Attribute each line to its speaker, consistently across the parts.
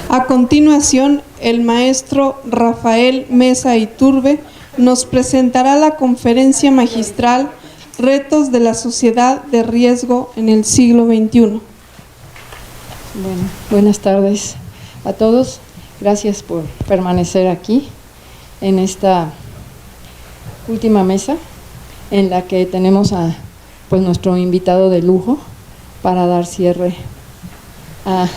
Speaker 1: A continuación, el maestro Rafael Mesa Iturbe nos presentará la conferencia magistral Retos de la sociedad de riesgo en el siglo XXI.
Speaker 2: Bueno, buenas tardes a todos. Gracias por permanecer aquí en esta última mesa en la que tenemos a nuestro invitado de lujo para dar cierre a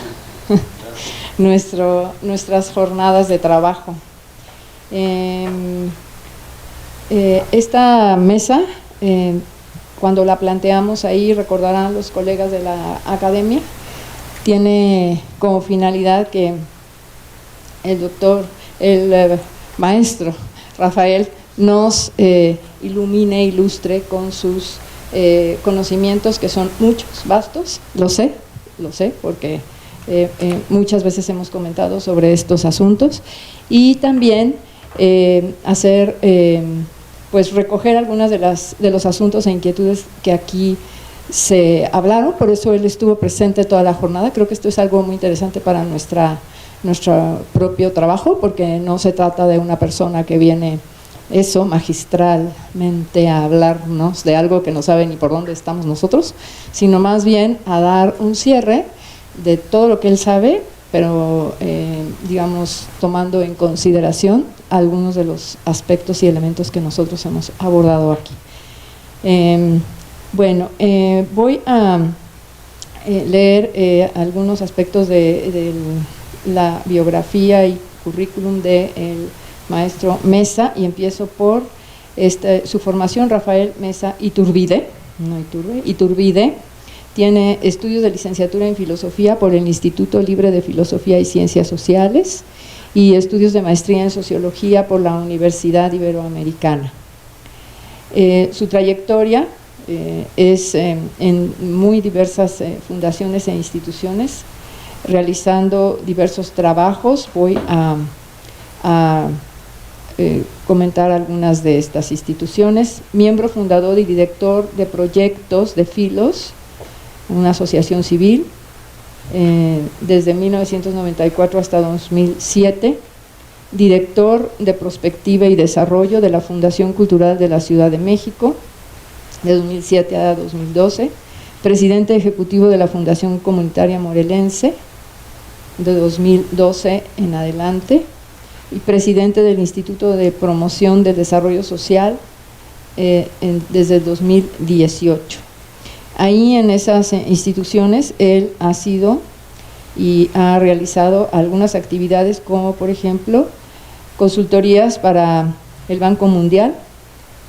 Speaker 2: nuestras jornadas de trabajo. Esta mesa, cuando la planteamos ahí, recordarán los colegas de la academia, tiene como finalidad que el maestro Rafael nos ilumine, ilustre con sus conocimientos, que son muchos, vastos, lo sé, porque muchas veces hemos comentado sobre estos asuntos, y también recoger algunas de los asuntos e inquietudes que aquí se hablaron. Por eso él estuvo presente toda la jornada. Creo que esto es algo muy interesante para nuestro propio trabajo, porque no se trata de una persona que viene magistralmente a hablarnos de algo que no sabe ni por dónde estamos nosotros, sino más bien a dar un cierre de todo lo que él sabe, pero digamos tomando en consideración algunos de los aspectos y elementos que nosotros hemos abordado aquí. Voy a leer algunos aspectos de la biografía y currículum del maestro Mesa, y empiezo por su formación. Rafael Mesa Iturbide, Iturbide, tiene estudios de licenciatura en Filosofía por el Instituto Libre de Filosofía y Ciencias Sociales y estudios de maestría en Sociología por la Universidad Iberoamericana. Su trayectoria es en muy diversas fundaciones e instituciones, realizando diversos trabajos. Voy a comentar algunas de estas instituciones. Miembro fundador y director de proyectos de Filos, una asociación civil, desde 1994 hasta 2007, director de Prospectiva y Desarrollo de la Fundación Cultural de la Ciudad de México, de 2007 a 2012, presidente ejecutivo de la Fundación Comunitaria Morelense, de 2012 en adelante, y presidente del Instituto de Promoción del Desarrollo Social desde el 2018. Ahí en esas instituciones él ha sido y ha realizado algunas actividades, como por ejemplo consultorías para el Banco Mundial,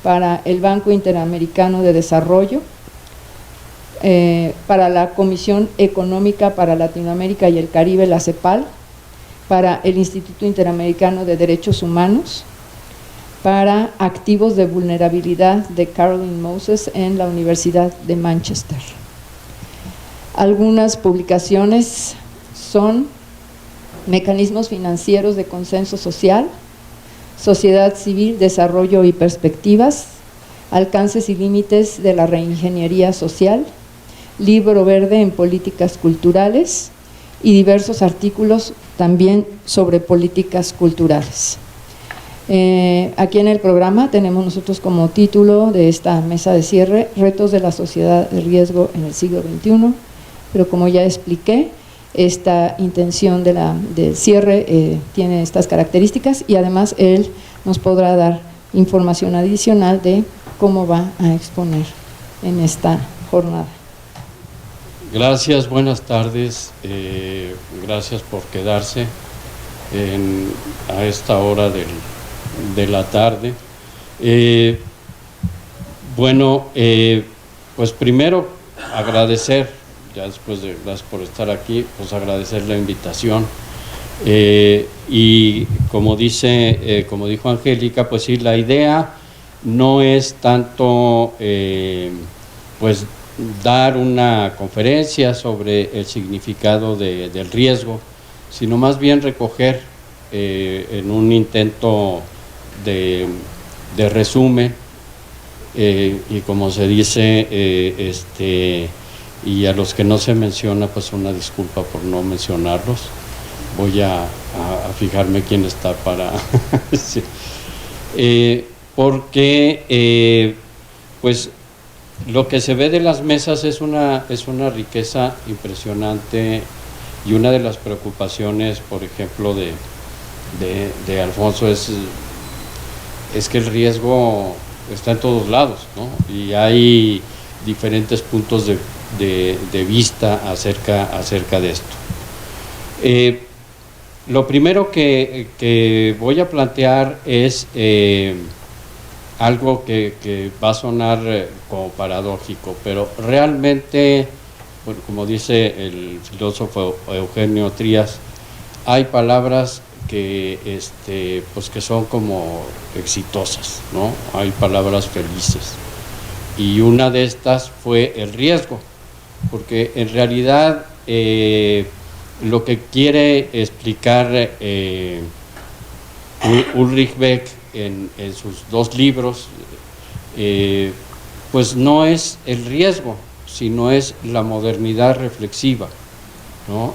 Speaker 2: para el Banco Interamericano de Desarrollo, para la Comisión Económica para Latinoamérica y el Caribe, la CEPAL, para el Instituto Interamericano de Derechos Humanos, para activos de vulnerabilidad de Caroline Moses en la Universidad de Manchester. Algunas publicaciones son Mecanismos Financieros de Consenso Social, Sociedad Civil, Desarrollo y Perspectivas, Alcances y Límites de la Reingeniería Social, Libro Verde en Políticas Culturales y diversos artículos también sobre políticas culturales. Aquí en el programa tenemos nosotros como título de esta mesa de cierre, Retos de la sociedad de riesgo en el siglo XXI, pero como ya expliqué, esta intención del cierre tiene estas características, y además él nos podrá dar información adicional de cómo va a exponer en esta jornada.
Speaker 3: Gracias, buenas tardes, gracias por quedarse a esta hora de la tarde. Pues primero agradecer, ya después de gracias por estar aquí, pues agradecer la invitación, y como dijo Angélica, pues sí, la idea no es tanto pues dar una conferencia sobre el significado del riesgo, sino más bien recoger en un intento de resumen, y como se dice, y a los que no se menciona, pues una disculpa por no mencionarlos, voy a fijarme quién está para... sí. Porque pues lo que se ve de las mesas es una riqueza impresionante, y una de las preocupaciones, por ejemplo, de Alfonso es que el riesgo está en todos lados, ¿no? Y hay diferentes puntos de vista acerca de esto. Lo primero que voy a plantear es algo que va a sonar como paradójico, pero realmente, bueno, como dice el filósofo Eugenio Trías, hay palabras que pues que son como exitosas, ¿no? Hay palabras felices, y una de estas fue el riesgo, porque en realidad lo que quiere explicar Ulrich Beck en sus dos libros, pues no es el riesgo, sino es la modernidad reflexiva, ¿no?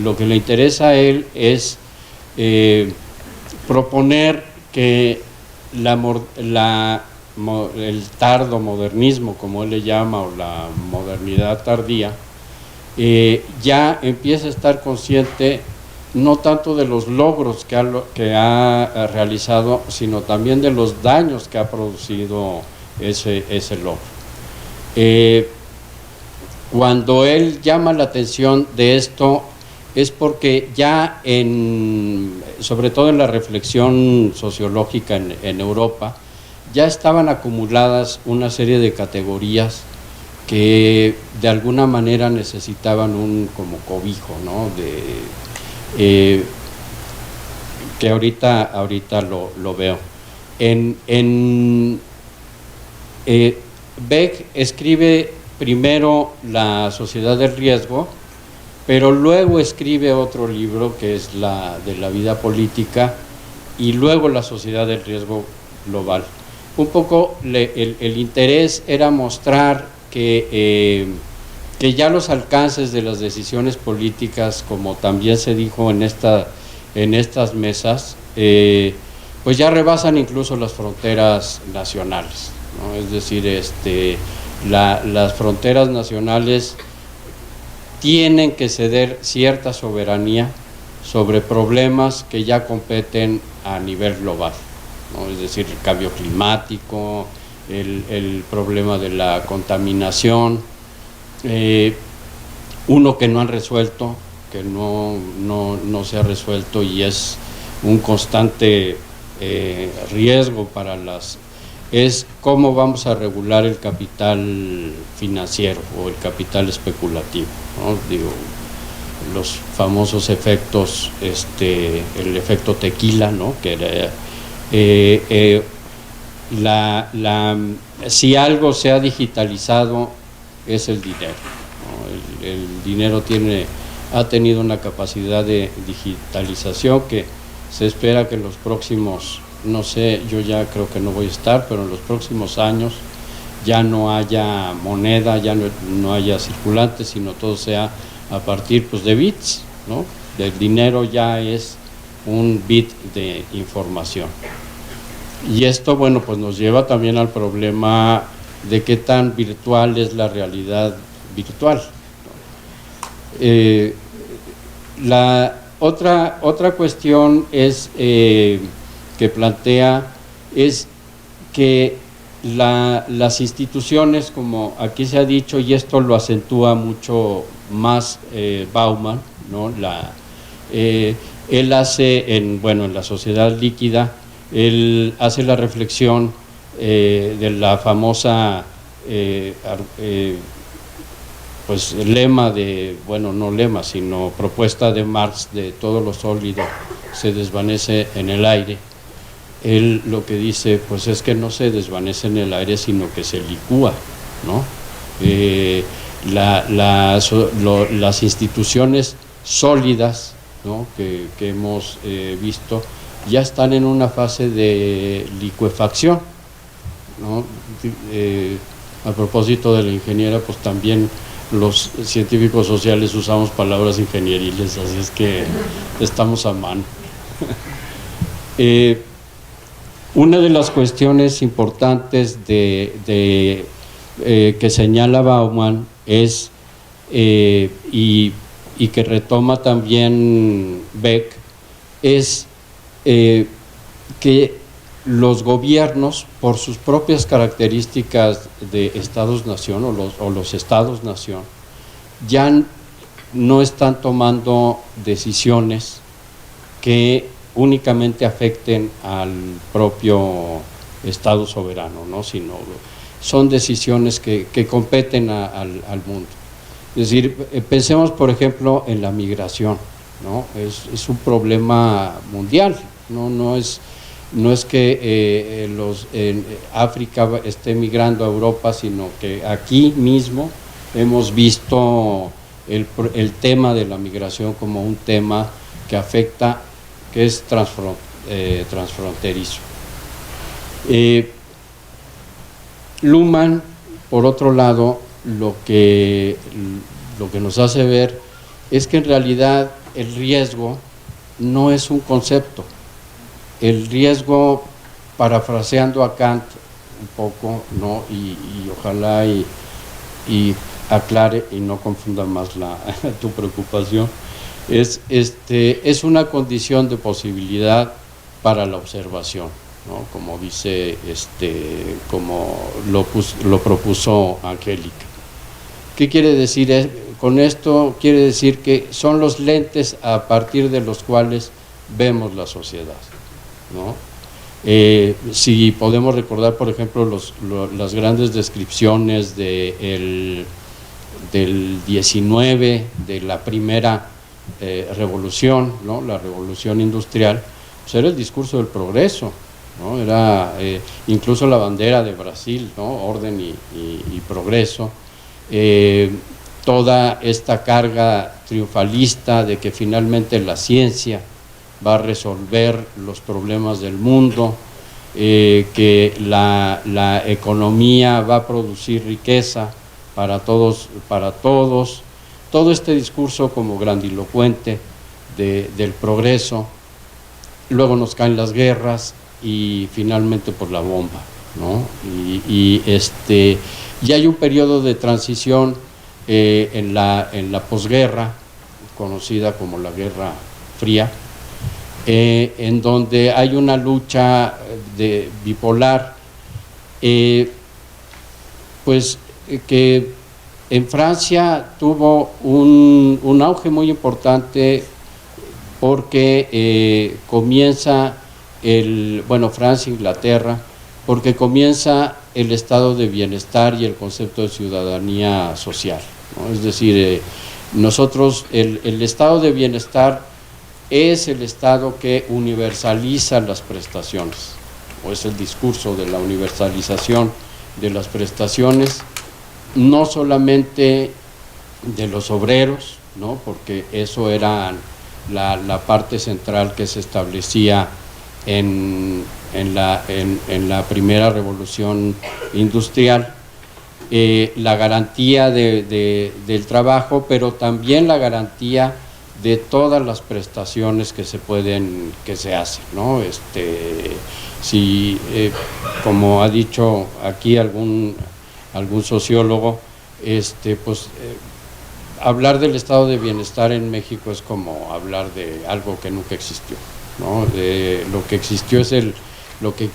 Speaker 3: Lo que le interesa a él es proponer que el tardo modernismo, como él le llama, o la modernidad tardía, ya empieza a estar consciente no tanto de los logros que ha realizado, sino también de los daños que ha producido ese logro. Cuando él llama la atención de esto, es porque ya sobre todo en la reflexión sociológica en Europa, ya estaban acumuladas una serie de categorías que de alguna manera necesitaban un como cobijo, ¿no? Que ahorita lo veo. Beck escribe primero La sociedad del riesgo, pero luego escribe otro libro que es de la vida política, y luego La sociedad del riesgo global. Un poco el interés era mostrar que ya los alcances de las decisiones políticas, como también se dijo en estas mesas, pues ya rebasan incluso las fronteras nacionales, ¿no? Es decir, las fronteras nacionales tienen que ceder cierta soberanía sobre problemas que ya competen a nivel global, ¿no? Es decir, el cambio climático, el problema de la contaminación, uno que no han resuelto, que no se ha resuelto, y es un constante riesgo para es cómo vamos a regular el capital financiero o el capital especulativo, ¿no? Digo, los famosos efectos, el efecto tequila, ¿no? Que si algo se ha digitalizado es el dinero, ¿no? El dinero ha tenido una capacidad de digitalización que se espera que en los próximos, no sé, yo ya creo que no voy a estar, pero en los próximos años ya no haya moneda, ya no haya circulante, sino todo sea a partir, pues, de bits, ¿no? El dinero ya es un bit de información. Y esto, bueno, pues nos lleva también al problema de qué tan virtual es la realidad virtual, ¿no? La otra cuestión es que plantea es que las instituciones, como aquí se ha dicho, y esto lo acentúa mucho más Bauman, ¿no? Él hace en La sociedad líquida, él hace la reflexión de la famosa pues lema no lema, sino propuesta de Marx, de todo lo sólido se desvanece en el aire. Él lo que dice, pues, es que no se desvanece en el aire, sino que se licúa, ¿no? Las instituciones sólidas, ¿no? que hemos visto, ya están en una fase de licuefacción, ¿no? A propósito de la ingeniera, pues también los científicos sociales usamos palabras ingenieriles, así es que estamos a mano. Una de las cuestiones importantes que señala Bauman es, y que retoma también Beck, es que los gobiernos, por sus propias características de estados-nación o los estados-nación, ya no están tomando decisiones que únicamente afecten al propio Estado soberano, ¿no? Sino son decisiones que competen al mundo. Es decir, pensemos por ejemplo en la migración, ¿no? Es un problema mundial, no es que en África esté migrando a Europa, sino que aquí mismo hemos visto el tema de la migración como un tema que afecta, que es transfronterizo. Luhmann, por otro lado, lo que nos hace ver es que en realidad el riesgo no es un concepto. El riesgo, parafraseando a Kant un poco, ¿no? y ojalá y aclare y no confunda más tu preocupación, es una condición de posibilidad para la observación, ¿no? Como dice, como lo propuso Angélica. ¿Qué quiere decir con esto? Quiere decir que son los lentes a partir de los cuales vemos la sociedad, ¿no? Si podemos recordar, por ejemplo, las grandes descripciones del 19, de la primera revolución, ¿no? La revolución industrial, pues era el discurso del progreso, ¿no? Era incluso la bandera de Brasil, ¿no? Orden y progreso, toda esta carga triunfalista de que finalmente la ciencia va a resolver los problemas del mundo, que la economía va a producir riqueza para todos, todo este discurso como grandilocuente del progreso. Luego nos caen las guerras y finalmente por la bomba, ¿no? Y hay un periodo de transición en la posguerra, conocida como la Guerra Fría, en donde hay una lucha bipolar, pues que en Francia tuvo un auge muy importante porque comienza Francia, Inglaterra, porque comienza el estado de bienestar y el concepto de ciudadanía social, ¿no? Es decir, nosotros, el estado de bienestar es el estado que universaliza las prestaciones, o es el discurso de la universalización de las prestaciones, no solamente de los obreros, ¿no? Porque eso era la parte central que se establecía en la primera revolución industrial, la garantía del trabajo, pero también la garantía de todas las prestaciones que se hacen, ¿no? Como ha dicho aquí algún sociólogo, hablar del estado de bienestar en México es como hablar de algo que nunca existió, ¿no? Lo que existió lo que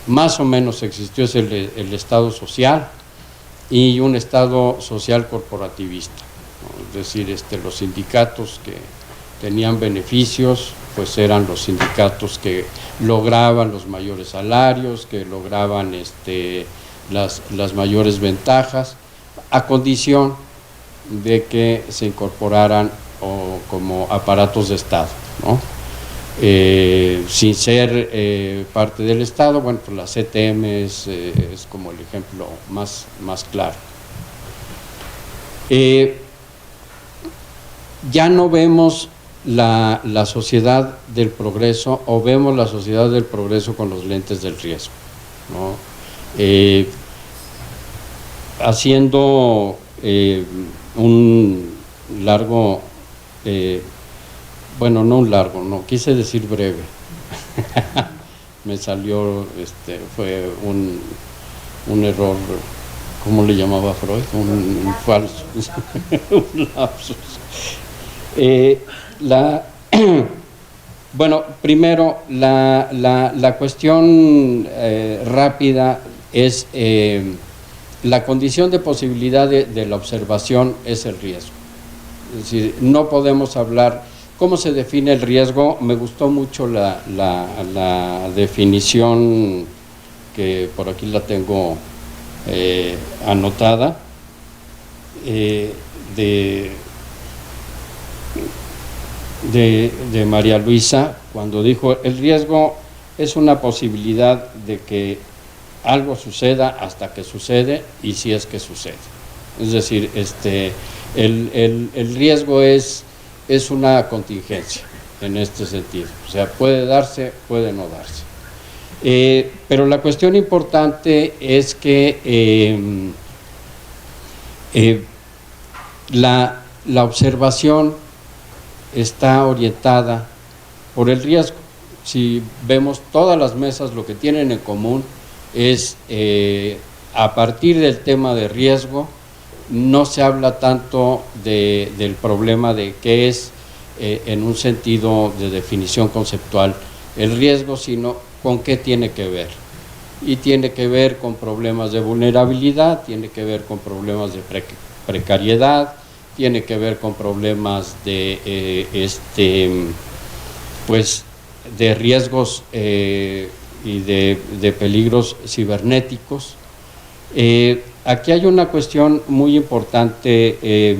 Speaker 3: más o menos existió es el estado social y un estado social corporativista, ¿no? Es decir, los sindicatos que tenían beneficios, pues eran los sindicatos que lograban los mayores salarios, que lograban las mayores ventajas, a condición de que se incorporaran como aparatos de Estado, ¿no? Sin ser parte del Estado, bueno, pues la CTM es como el ejemplo más claro. Ya no vemos la sociedad del progreso, o vemos la sociedad del progreso con los lentes del riesgo, ¿no? Haciendo un largo, bueno, no un largo, no, quise decir breve. Me salió, fue un error, ¿cómo le llamaba Freud? Un falso, un lapsus. Bueno, primero, la cuestión rápida es la condición de posibilidad de la observación es el riesgo. Es decir, no podemos hablar. ¿Cómo se define el riesgo? Me gustó mucho la definición, que por aquí la tengo anotada, de María Luisa, cuando dijo: el riesgo es una posibilidad de que algo suceda hasta que sucede, y si es que sucede. Es decir, el riesgo es una contingencia en este sentido. O sea, puede darse, puede no darse. Pero la cuestión importante es que la observación está orientada por el riesgo. Si vemos todas las mesas, lo que tienen en común es, a partir del tema de riesgo, no se habla tanto del problema de qué es, en un sentido de definición conceptual, el riesgo, sino con qué tiene que ver. Y tiene que ver con problemas de vulnerabilidad, tiene que ver con problemas de precariedad, tiene que ver con problemas de pues de riesgos y de peligros cibernéticos. Aquí hay una cuestión muy importante,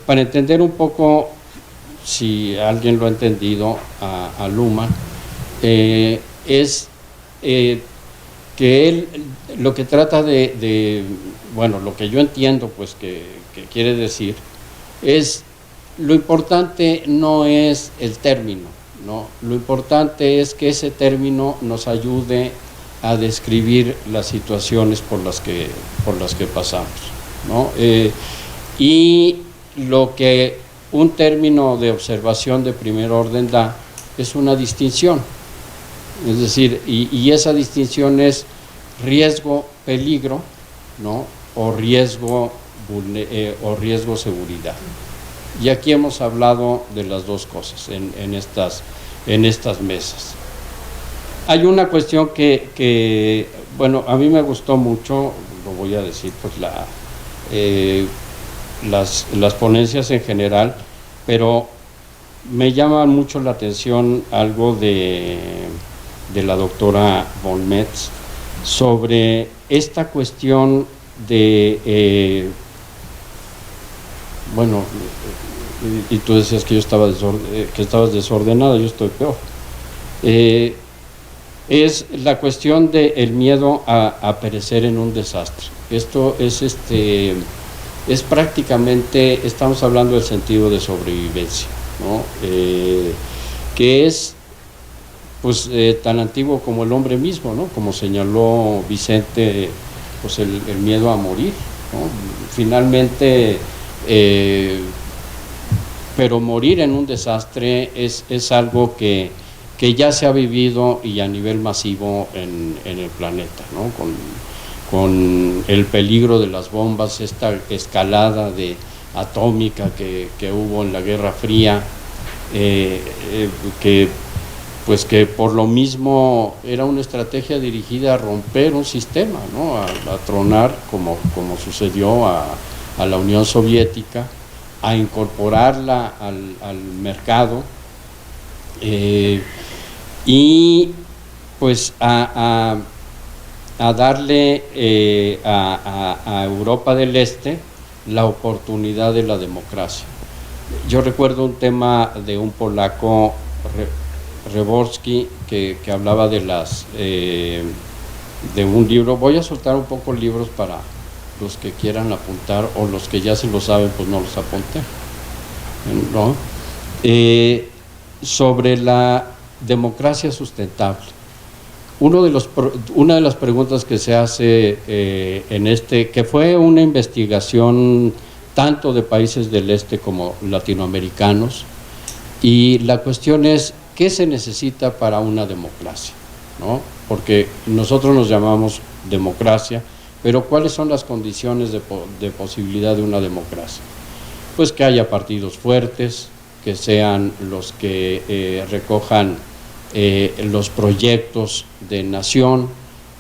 Speaker 3: para entender un poco, si alguien lo ha entendido, a Luhmann, es que él lo que trata bueno, lo que yo entiendo, pues, que quiere decir, es, lo importante no es el término, ¿no? Lo importante es que ese término nos ayude a describir las situaciones por las que pasamos, ¿no? Y lo que un término de observación de primer orden da es una distinción, es decir, y esa distinción es riesgo-peligro, ¿no? O riesgo seguridad. Y aquí hemos hablado de las dos cosas en estas mesas. Hay una cuestión que bueno, a mí me gustó mucho, lo voy a decir, pues las ponencias en general, pero me llama mucho la atención algo de la doctora von Metz sobre esta cuestión de, bueno, y tú decías que yo estaba que estabas desordenada, yo estoy peor. Es la cuestión del miedo a perecer en un desastre. Esto es prácticamente, estamos hablando del sentido de sobrevivencia, ¿no? Que es, pues, tan antiguo como el hombre mismo, ¿no? Como señaló Vicente, pues el miedo a morir, ¿no? Finalmente, pero morir en un desastre es algo que ya se ha vivido, y a nivel masivo en el planeta, ¿no? Con el peligro de las bombas, esta escalada atómica que hubo en la Guerra Fría, que por lo mismo era una estrategia dirigida a romper un sistema, ¿no? A tronar, como sucedió a la Unión Soviética, a incorporarla al mercado, y pues a darle a Europa del Este la oportunidad de la democracia. Yo recuerdo un tema de un polaco, Rewolski, que hablaba de un libro. Voy a soltar un poco libros para los que quieran apuntar, o los que ya se lo saben, pues no los apunté, ¿no? Sobre la democracia sustentable. una de las preguntas que se hace que fue una investigación tanto de países del este como latinoamericanos, y la cuestión es, ¿qué se necesita para una democracia? ¿No? Porque nosotros nos llamamos democracia, pero ¿cuáles son las condiciones de posibilidad de una democracia? Pues que haya partidos fuertes, que sean los que recojan los proyectos de nación,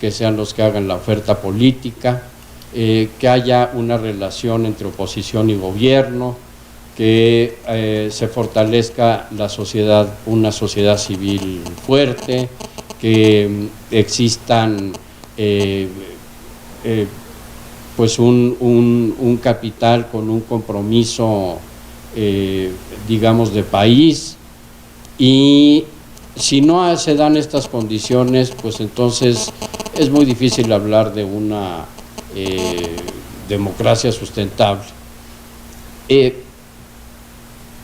Speaker 3: que sean los que hagan la oferta política, que haya una relación entre oposición y gobierno, que se fortalezca la sociedad, una sociedad civil fuerte, que existan pues un capital con un compromiso digamos de país, y si no se dan estas condiciones, pues entonces es muy difícil hablar de una democracia sustentable.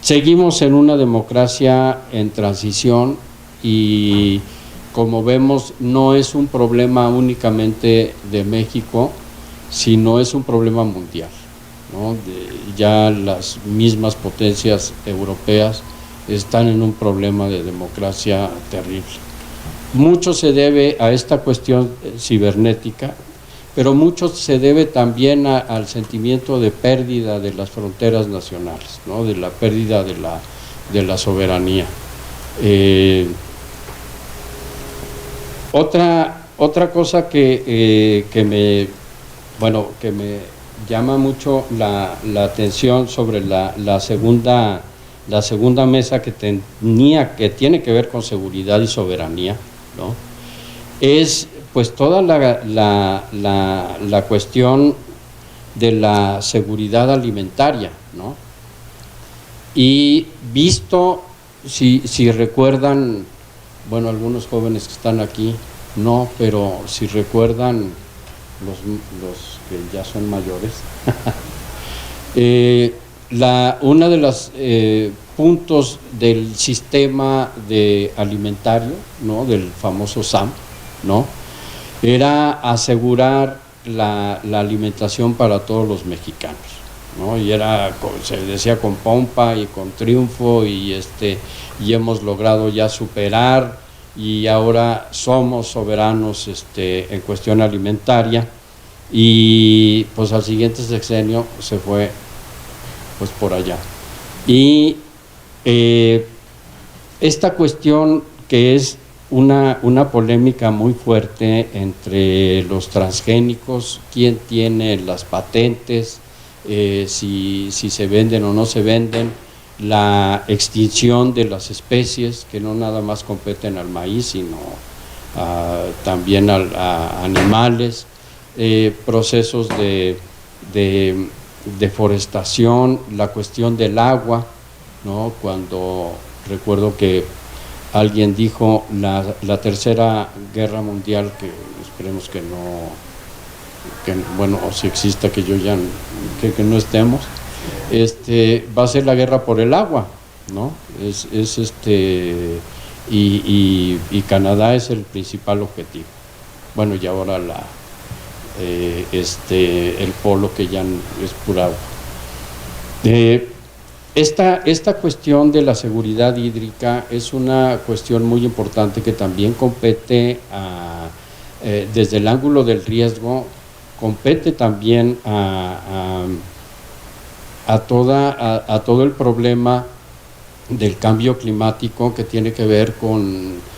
Speaker 3: Seguimos en una democracia en transición y, como vemos, no es un problema únicamente de México, sino es un problema mundial, ¿no? Ya las mismas potencias europeas están en un problema de democracia terrible. Mucho se debe a esta cuestión cibernética, pero mucho se debe también al sentimiento de pérdida de las fronteras nacionales, ¿no? De la pérdida de la soberanía. Otra cosa que me llama mucho la atención sobre la segunda mesa, que tiene que ver con seguridad y soberanía, ¿no? Es pues toda la cuestión de la seguridad alimentaria, ¿no? Y visto, si recuerdan, bueno, algunos jóvenes que están aquí no, pero si recuerdan los que ya son mayores, una de los puntos del sistema alimentario, ¿no? Del famoso SAM, ¿no? Era asegurar la alimentación para todos los mexicanos, ¿no? Y se decía con pompa y con triunfo, y hemos logrado ya superar, y ahora somos soberanos en cuestión alimentaria, y pues al siguiente sexenio se fue pues por allá. Y esta cuestión, que es una polémica muy fuerte entre los transgénicos, quién tiene las patentes, si se venden o no se venden, la extinción de las especies, que no nada más competen al maíz, sino también a animales, procesos de deforestación, la cuestión del agua, ¿no? Cuando recuerdo que alguien dijo la tercera guerra mundial, que esperemos que no, bueno, o si exista, que que no estemos, va a ser la guerra por el agua, ¿no? Y Canadá es el principal objetivo. Bueno, y ahora el polo, que ya es pura agua. Esta cuestión de la seguridad hídrica es una cuestión muy importante, que también compete desde el ángulo del riesgo, compete también a todo el problema del cambio climático, que tiene que ver con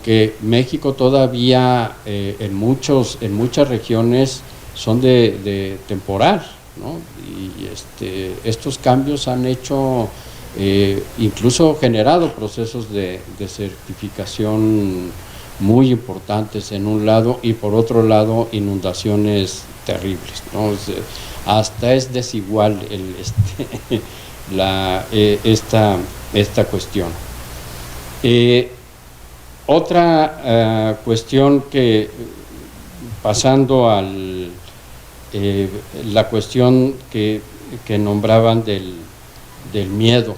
Speaker 3: que México todavía en muchas regiones son de temporal, ¿no? Y estos cambios han hecho, incluso generado procesos de certificación muy importantes en un lado, y por otro lado inundaciones terribles, ¿no? Hasta es desigual esta cuestión. Otra cuestión, que pasando a la cuestión que nombraban del miedo,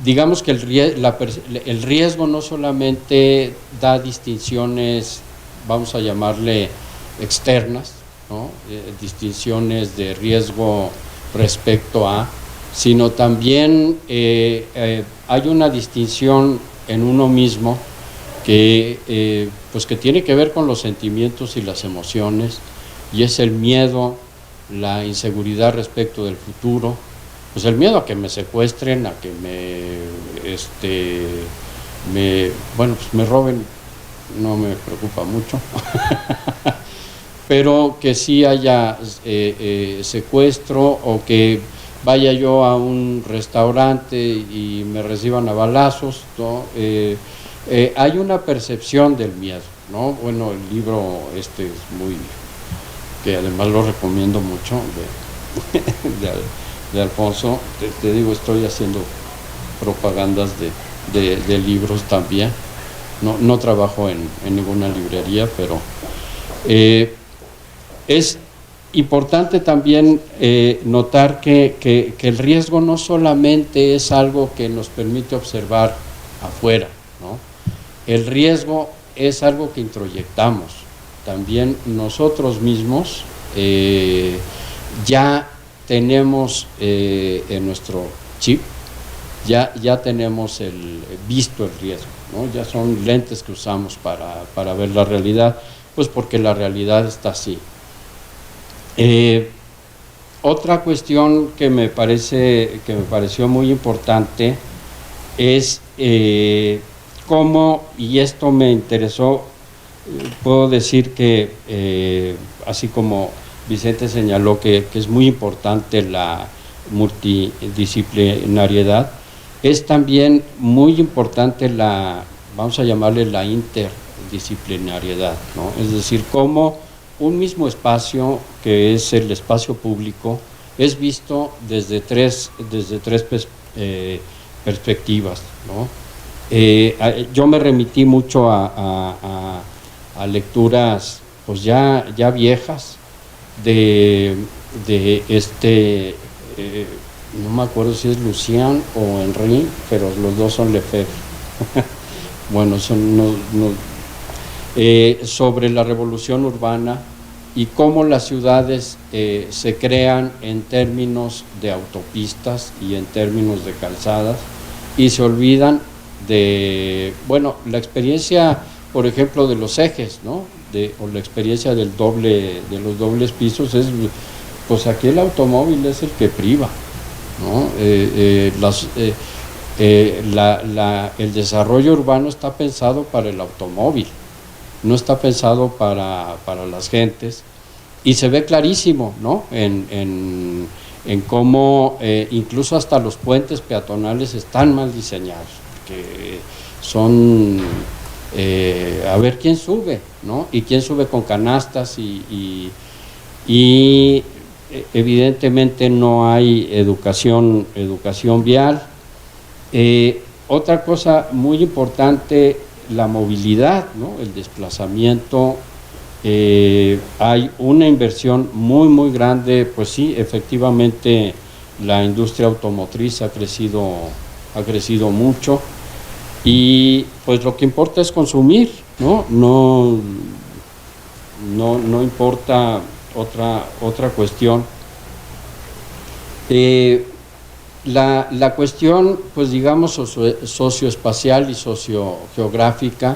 Speaker 3: digamos que el riesgo no solamente da distinciones, vamos a llamarle externas, ¿no? Distinciones de riesgo respecto a, sino también hay una distinción en uno mismo que, pues que tiene que ver con los sentimientos y las emociones, y es el miedo, la inseguridad respecto del futuro, pues el miedo a que me secuestren, a que me roben, no me preocupa mucho, pero que sí haya secuestro, o que vaya yo a un restaurante y me reciban a balazos, ¿no? Hay una percepción del miedo, ¿no? Bueno, el libro es muy, que además lo recomiendo mucho, de Alfonso, te digo, estoy haciendo propagandas de libros también, no trabajo en ninguna librería, pero es importante también notar que el riesgo no solamente es algo que nos permite observar afuera, ¿no? El riesgo es algo que introyectamos, también nosotros mismos ya tenemos en nuestro chip, ya tenemos visto el riesgo, ¿no? Ya son lentes que usamos para ver la realidad, pues porque la realidad está así. Otra cuestión que me pareció muy importante es cómo, y esto me interesó, puedo decir que así como Vicente señaló que es muy importante la multidisciplinariedad, es también muy importante vamos a llamarle la interdisciplinariedad, ¿no? Es decir, cómo un mismo espacio, que es el espacio público, es visto desde tres perspectivas, ¿no? Yo me remití mucho a lecturas pues ya viejas de no me acuerdo si es Lucian o Henry, pero los dos son Lefebvre. Bueno, sobre la revolución urbana y cómo las ciudades se crean en términos de autopistas y en términos de calzadas, y se olvidan de, bueno, la experiencia, por ejemplo, de los ejes, ¿no? O la experiencia de los dobles pisos, pues aquí el automóvil es el que priva, ¿no? El desarrollo urbano está pensado para el automóvil, no está pensado para las gentes, y se ve clarísimo, ¿no? En cómo incluso hasta los puentes peatonales están mal diseñados, que son a ver quién sube, ¿no? Y quién sube con canastas, y evidentemente no hay educación vial. Otra cosa muy importante, la movilidad, ¿no? El desplazamiento. Hay una inversión muy grande, pues sí, efectivamente la industria automotriz ha crecido mucho, y pues lo que importa es consumir, ¿no? No importa otra cuestión. La cuestión, pues digamos, socioespacial y sociogeográfica,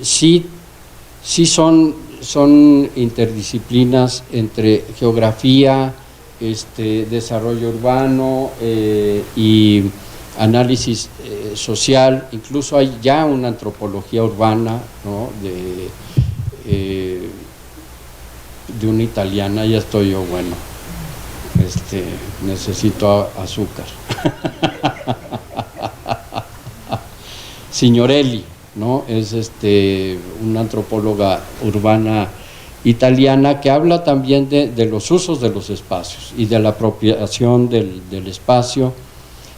Speaker 3: sí son interdisciplinas entre geografía, desarrollo urbano y análisis social. Incluso hay ya una antropología urbana, ¿no? De una italiana, ya estoy yo, bueno, necesito azúcar. Signorelli, ¿no? Es una antropóloga urbana italiana que habla también de los usos de los espacios y de la apropiación del espacio,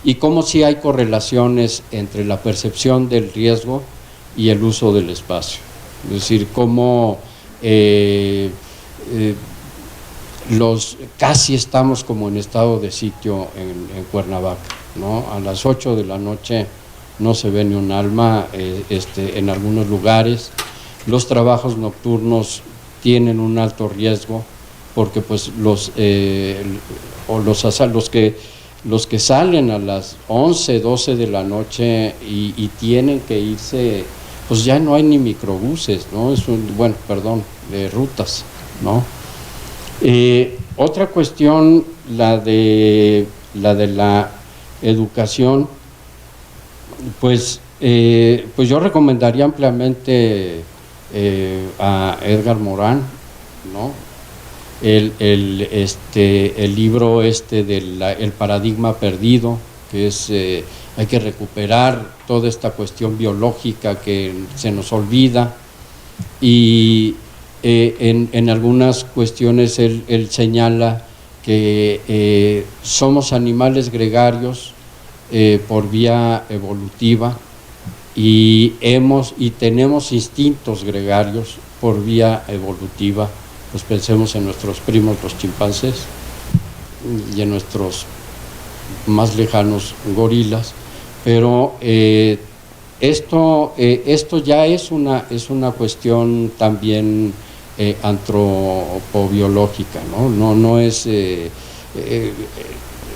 Speaker 3: y cómo sí hay correlaciones entre la percepción del riesgo y el uso del espacio. Es decir, cómo casi estamos como en estado de sitio en Cuernavaca, ¿no? A las 8 de la noche no se ve ni un alma en algunos lugares. Los trabajos nocturnos tienen un alto riesgo porque pues los que salen a las 11, 12 de la noche y tienen que irse, pues ya no hay ni microbuses, ¿no? De rutas, ¿no? Otra cuestión, la de la educación, pues yo recomendaría ampliamente a Edgar Morán, ¿no? El libro El paradigma perdido, que es hay que recuperar toda esta cuestión biológica que se nos olvida, y en algunas cuestiones él señala que somos animales gregarios por vía evolutiva y tenemos instintos gregarios por vía evolutiva. Pues pensemos en nuestros primos los chimpancés y en nuestros más lejanos gorilas, pero esto ya es una cuestión también antropobiológica, ¿no? No es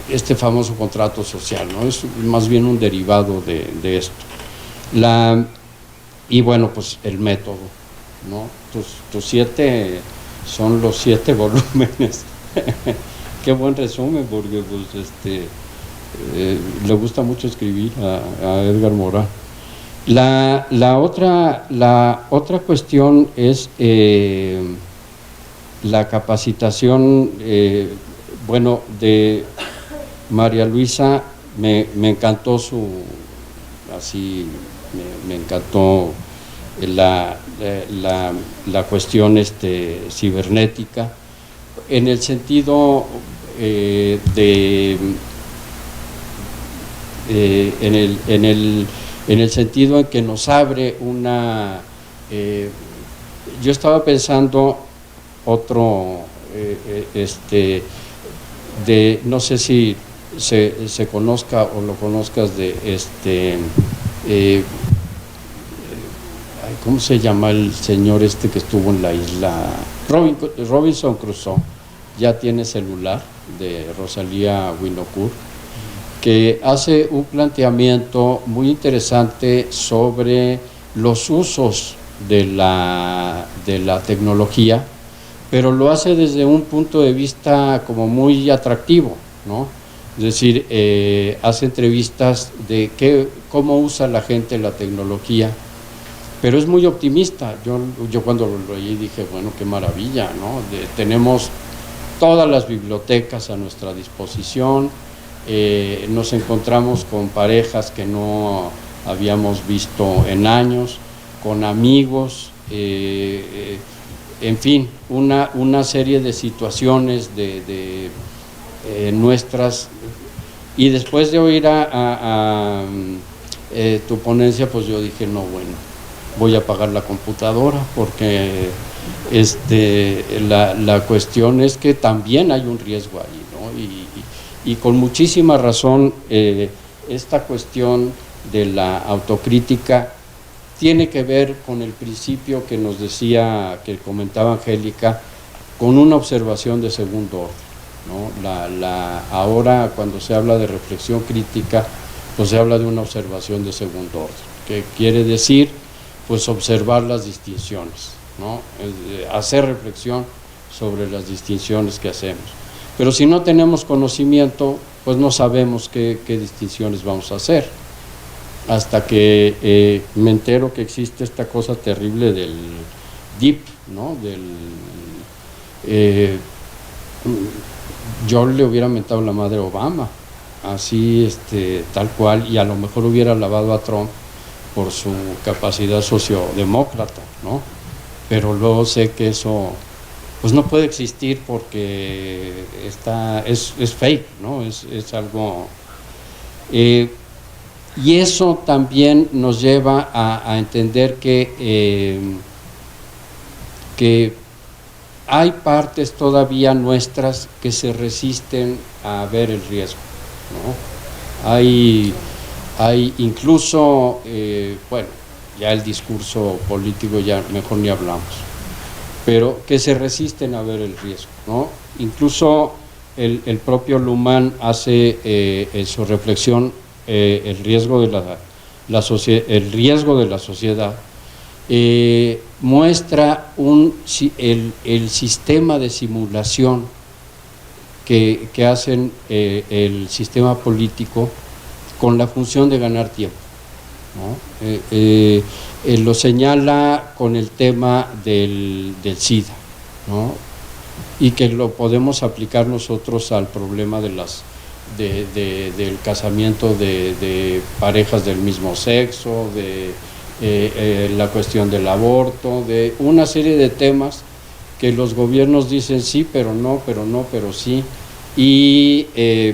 Speaker 3: este famoso contrato social, ¿no? Es más bien un derivado de esto. Y bueno, pues el método, ¿no? Tus 7 son los 7 volúmenes. Qué buen resumen, porque pues le gusta mucho escribir a Edgar Morán. La otra cuestión es la capacitación, de María Luisa. Me encantó me encantó la cuestión cibernética, en el sentido en el sentido en que nos abre una yo estaba pensando no sé si se conozca o lo conozcas, ¿cómo se llama el señor que estuvo en la isla? Robinson Crusoe. Ya tiene celular, de Rosalía Winocourt, que hace un planteamiento muy interesante sobre los usos de la tecnología, pero lo hace desde un punto de vista como muy atractivo, ¿no? Es decir, hace entrevistas de cómo usa la gente la tecnología, pero es muy optimista. Yo cuando lo leí dije, bueno, qué maravilla, ¿no? Tenemos todas las bibliotecas a nuestra disposición, nos encontramos con parejas que no habíamos visto en años, con amigos, en fin, una serie de situaciones de nuestras. Y después de oír tu ponencia, pues yo dije, no, bueno, voy a apagar la computadora, porque la cuestión es que también hay un riesgo ahí, ¿no? Y con muchísima razón, esta cuestión de la autocrítica tiene que ver con el principio que nos decía, que comentaba Angélica, con una observación de segundo orden, ¿no? Ahora, cuando se habla de reflexión crítica, pues se habla de una observación de segundo orden, que quiere decir, pues, observar las distinciones, ¿no? Hacer reflexión sobre las distinciones que hacemos. Pero si no tenemos conocimiento, pues no sabemos qué distinciones vamos a hacer. Hasta que me entero que existe esta cosa terrible del DIP, ¿no? Yo le hubiera mentado la madre a Obama, así tal cual, y a lo mejor hubiera alabado a Trump por su capacidad sociodemócrata, ¿no? Pero luego sé que eso pues no puede existir, porque es fake, ¿no? Es algo y eso también nos lleva a entender que hay partes todavía nuestras que se resisten a ver el riesgo, ¿no? Hay incluso, bueno, ya el discurso político ya mejor ni hablamos, pero que se resisten a ver el riesgo, ¿no? Incluso el propio Luhmann hace en su reflexión el riesgo de la sociedad, muestra el sistema de simulación que hacen el sistema político con la función de ganar tiempo, ¿no? Lo señala con el tema del SIDA, ¿no? Y que lo podemos aplicar nosotros al problema del casamiento de parejas del mismo sexo, de la cuestión del aborto, de una serie de temas que los gobiernos dicen sí, pero no, pero sí, y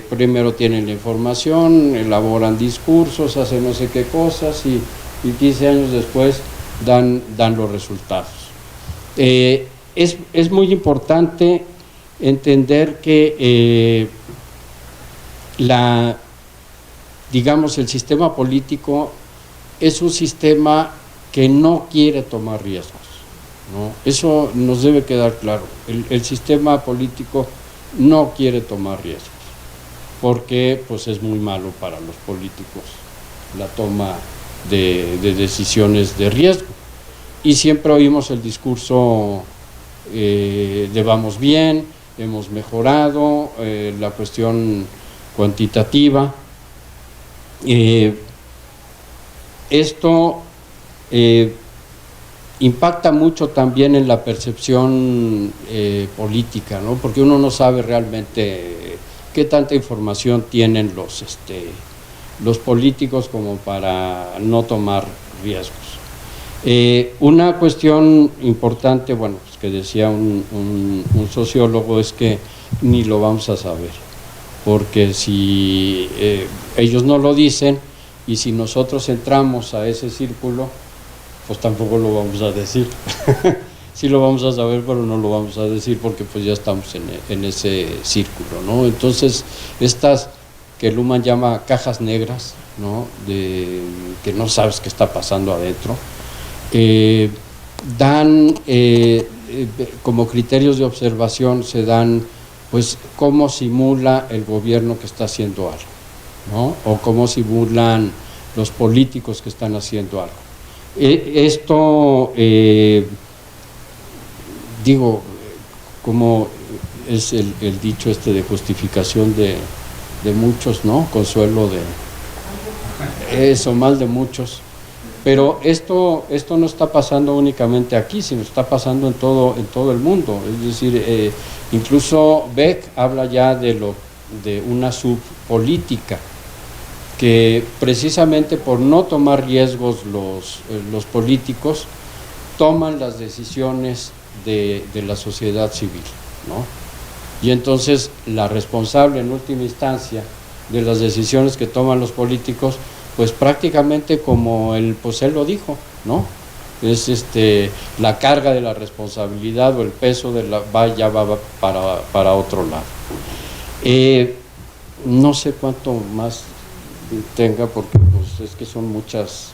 Speaker 3: primero tienen la información, elaboran discursos, hacen no sé qué cosas y 15 años después dan los resultados. Es muy importante entender que digamos, el sistema político es un sistema que no quiere tomar riesgos, ¿no? Eso nos debe quedar claro. El sistema político no quiere tomar riesgos, porque pues es muy malo para los políticos la toma de decisiones de riesgo. Y siempre oímos el discurso de vamos bien, hemos mejorado, la cuestión cuantitativa. Esto impacta mucho también en la percepción política, ¿no? Porque uno no sabe realmente qué tanta información tienen los políticos como para no tomar riesgos. Una cuestión importante, bueno, pues que decía un sociólogo, es que ni lo vamos a saber, porque si ellos no lo dicen y si nosotros entramos a ese círculo, pues tampoco lo vamos a decir. Sí lo vamos a saber, pero no lo vamos a decir porque pues ya estamos en ese círculo, ¿no? Entonces, estas que Luhmann llama cajas negras, ¿no? Que no sabes qué está pasando adentro, dan como criterios de observación, se dan pues cómo simula el gobierno que está haciendo algo, ¿no? O cómo simulan los políticos que están haciendo algo. Esto, digo, como es el dicho de justificación de muchos, ¿no? Consuelo de eso, mal de muchos. Pero esto no está pasando únicamente aquí, sino está pasando en todo el mundo. Es decir, incluso Beck habla ya de una subpolítica, que precisamente por no tomar riesgos los políticos toman las decisiones de la sociedad civil, ¿no? Y entonces la responsable en última instancia de las decisiones que toman los políticos, pues prácticamente como él lo dijo, ¿no? Es la carga de la responsabilidad o el peso ya va para otro lado. No sé cuánto más tenga, porque pues es que son muchas,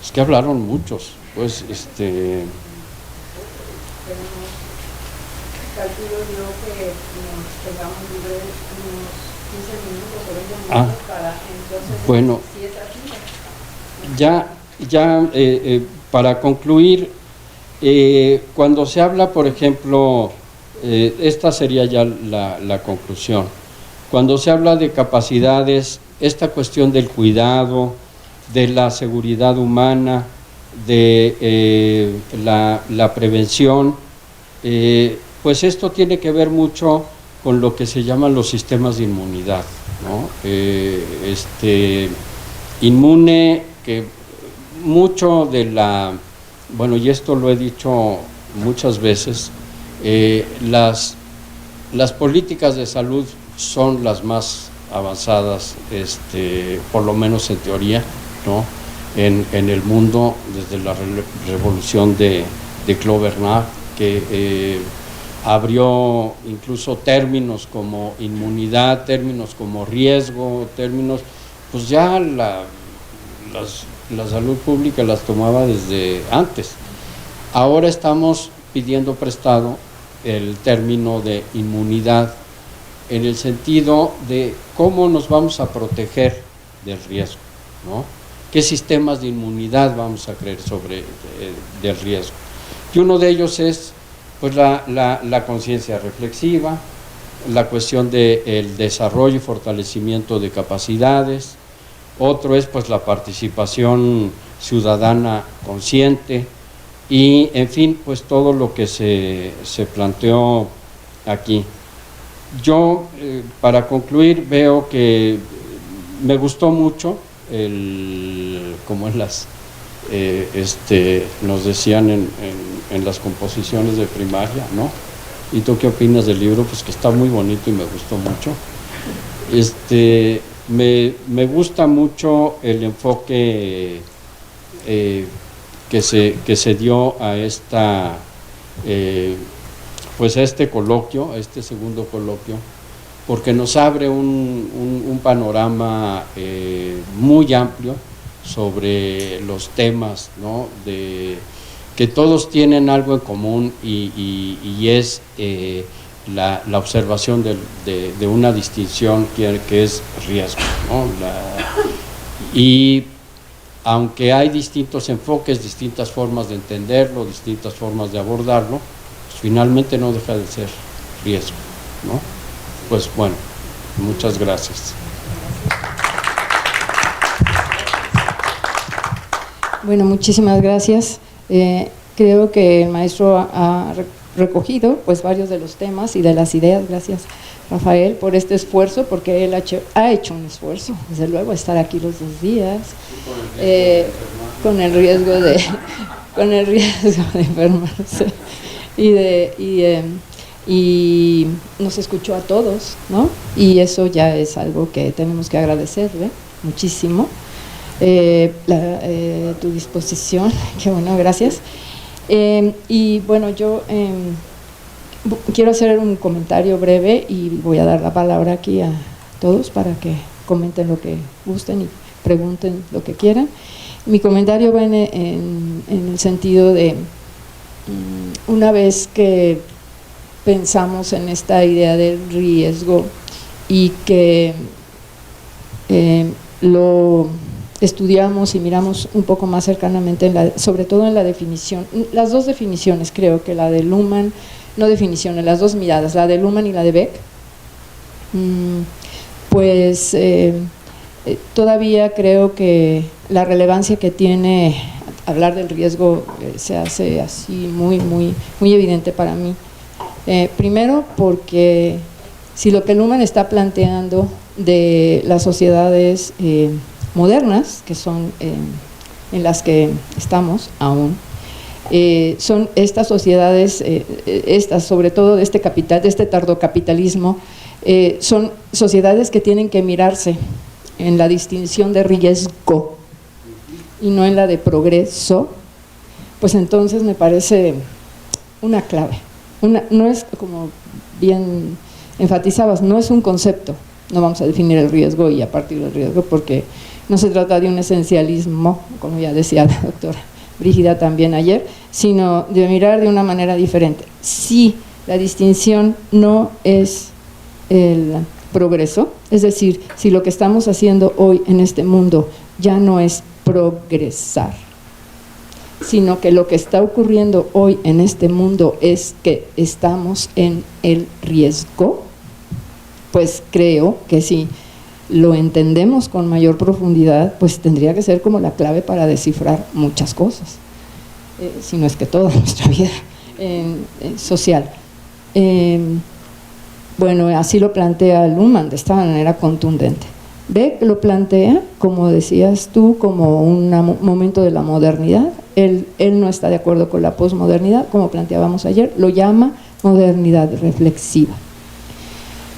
Speaker 3: es que hablaron muchos, pues
Speaker 2: calculo yo que nos tengamos libres unos 15 minutos o 20 minutos para entonces,
Speaker 3: bueno,
Speaker 2: si es así.
Speaker 3: Para concluir, cuando se habla, por ejemplo, esta sería ya la conclusión, cuando se habla de capacidades, esta cuestión del cuidado, de la seguridad humana, de la prevención, pues esto tiene que ver mucho con lo que se llaman los sistemas de inmunidad, ¿no? Inmune, que mucho bueno, y esto lo he dicho muchas veces, las políticas de salud son las más avanzadas, por lo menos en teoría, ¿no? En el mundo, desde la revolución de Clover-Nash, que abrió incluso términos como inmunidad, términos como riesgo, términos, pues ya la salud pública las tomaba desde antes. Ahora estamos pidiendo prestado el término de inmunidad en el sentido de cómo nos vamos a proteger del riesgo, ¿no? ¿Qué sistemas de inmunidad vamos a crear sobre del riesgo? Y uno de ellos es pues la conciencia reflexiva, la cuestión del desarrollo y fortalecimiento de capacidades. Otro es pues la participación ciudadana consciente y en fin pues todo lo que se planteó aquí. Yo para concluir veo que me gustó mucho como en las nos decían en las composiciones de primaria, ¿no? ¿Y tú qué opinas del libro? Pues que está muy bonito y me gustó mucho. Me gusta mucho el enfoque que se dio a esta pues a este coloquio, a este segundo coloquio, porque nos abre un panorama muy amplio sobre los temas, ¿no? Que todos tienen algo en común y es la observación de una distinción que es riesgo, ¿no? Y aunque hay distintos enfoques, distintas formas de entenderlo, distintas formas de abordarlo, pues finalmente no deja de ser riesgo, ¿no? Pues bueno, muchas gracias.
Speaker 2: Bueno, muchísimas gracias. Creo que el maestro ha recogido pues varios de los temas y de las ideas. Gracias, Rafael, por este esfuerzo, porque él ha hecho un esfuerzo, desde luego, estar aquí los 2 días, con el riesgo de enfermarse y nos escuchó a todos, ¿no? Y eso ya es algo que tenemos que agradecerle muchísimo. Tu disposición, qué bueno, gracias. Y bueno, yo quiero hacer un comentario breve y voy a dar la palabra aquí a todos para que comenten lo que gusten y pregunten lo que quieran. Mi comentario va en el sentido de, una vez que pensamos en esta idea del riesgo y que lo estudiamos y miramos un poco más cercanamente, sobre todo en la definición, las dos definiciones, creo que la de Luhmann, no definiciones, las dos miradas, la de Luhmann y la de Beck, pues todavía creo que la relevancia que tiene hablar del riesgo se hace así muy evidente para mí. Primero porque si lo que Luhmann está planteando de las sociedades modernas, que son en las que estamos aún, son estas sociedades, sobre todo de este capital, de este tardocapitalismo, son sociedades que tienen que mirarse en la distinción de riesgo y no en la de progreso. Pues entonces me parece una clave. No es, como bien enfatizabas, no es un concepto, no vamos a definir el riesgo y a partir del riesgo, porque no se trata de un esencialismo, como ya decía la doctora Brígida también ayer, sino de mirar de una manera diferente. Si la distinción no es el progreso, es decir, si lo que estamos haciendo hoy en este mundo ya no es progresar, sino que lo que está ocurriendo hoy en este mundo es que estamos en el riesgo, pues creo que si lo entendemos con mayor profundidad, pues tendría que ser como la clave para descifrar muchas cosas, si no es que toda nuestra vida social. Bueno, así lo plantea Luhmann de esta manera contundente. Beck lo plantea, como decías tú, como un momento de la modernidad. Él no está de acuerdo con la posmodernidad, como planteábamos ayer, lo llama modernidad reflexiva.